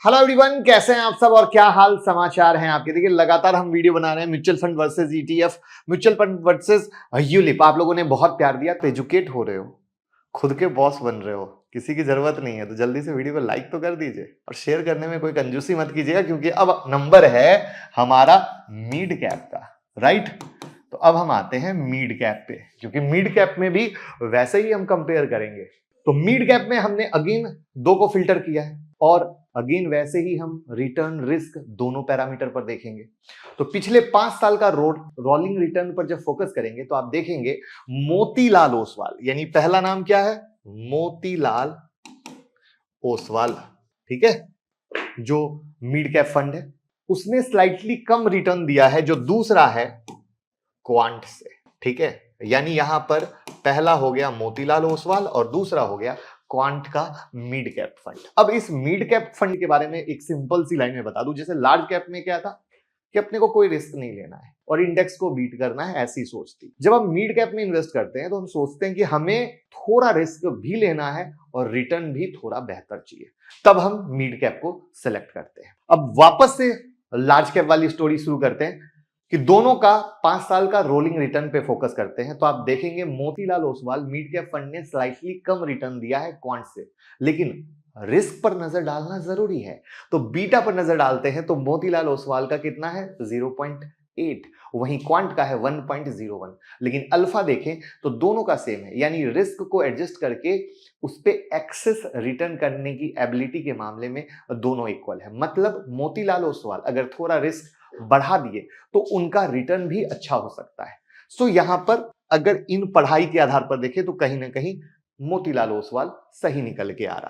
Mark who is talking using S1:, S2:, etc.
S1: Hello everyone, कैसे हैं आप सब और क्या हाल समाचार हैं आपके। देखिए लगातार हम वीडियो बना रहे हैं mutual fund versus ETF, mutual fund versus ULIP. आप लोगों ने बहुत प्यार दिया, तो एजुकेट हो रहे हो, खुद के बॉस बन रहे हो, किसी की जरूरत नहीं है तो जल्दी से वीडियो को लाइक तो कर दीजिए और शेयर करने में कोई कंजूसी मत कीजिएगा, क्योंकि अब नंबर है हमारा मिड कैप का, राइट। तो अब हम आते हैं मिड कैप पे, क्योंकि मिड कैप में भी वैसे ही हम कंपेयर करेंगे। तो मिड कैप में हमने अगेन दो को फिल्टर किया है और अगेन वैसे ही हम रिटर्न रिस्क दोनों पैरामीटर पर देखेंगे। तो पिछले 5 साल का रोलिंग रिटर्न पर जब फोकस करेंगे तो आप देखेंगे मोतीलाल ओसवाल, यानी पहला नाम क्या है, मोतीलाल ओसवाल, ठीक है, जो मिड कैप फंड है, उसने स्लाइटली कम रिटर्न दिया है जो दूसरा है क्वांट से, ठीक है। यानी यहां पर पहला हो गया मोतीलाल ओसवाल और दूसरा हो गया क्वांट का मिड कैप फंड। अब इस मिड कैप फंड के बारे में एक सिंपल सी लाइन में बता दूं, जैसे लार्ज कैप में क्या था कि अपने को कोई रिस्क नहीं लेना है और इंडेक्स को बीट करना है, ऐसी सोच थी। जब हम मिड कैप में इन्वेस्ट करते हैं तो हम सोचते हैं कि हमें थोड़ा रिस्क भी लेना है और रिटर्न भी थोड़ा बेहतर चाहिए, तब हम मिड कैप को सिलेक्ट करते हैं। अब वापस से लार्ज कैप वाली स्टोरी शुरू करते हैं कि दोनों का 5 साल का रोलिंग रिटर्न पे फोकस करते हैं। तो आप देखेंगे Motilal Oswal mid cap fund ने स्लाइटली कम रिटर्न दिया है क्वांट से, लेकिन रिस्क पर नजर डालना जरूरी है। तो बीटा पर नजर डालते हैं तो मोतीलाल ओसवाल का कितना है 0.8, वहीं क्वांट का है 1.01। लेकिन अल्फा देखें तो दोनों का सेम है, यानी रिस्क को एडजस्ट करके उस पे एक्सेस रिटर्न करने की एबिलिटी के मामले में दोनों इक्वल है। मतलब मोतीलाल ओसवाल अगर थोड़ा रिस्क बढ़ा दिए तो उनका रिटर्न भी अच्छा हो सकता है। सो यहां पर अगर इन पढ़ाई के आधार पर देखें तो कहीं ना कहीं मोतीलाल ओसवाल सही निकल के आ रहा है।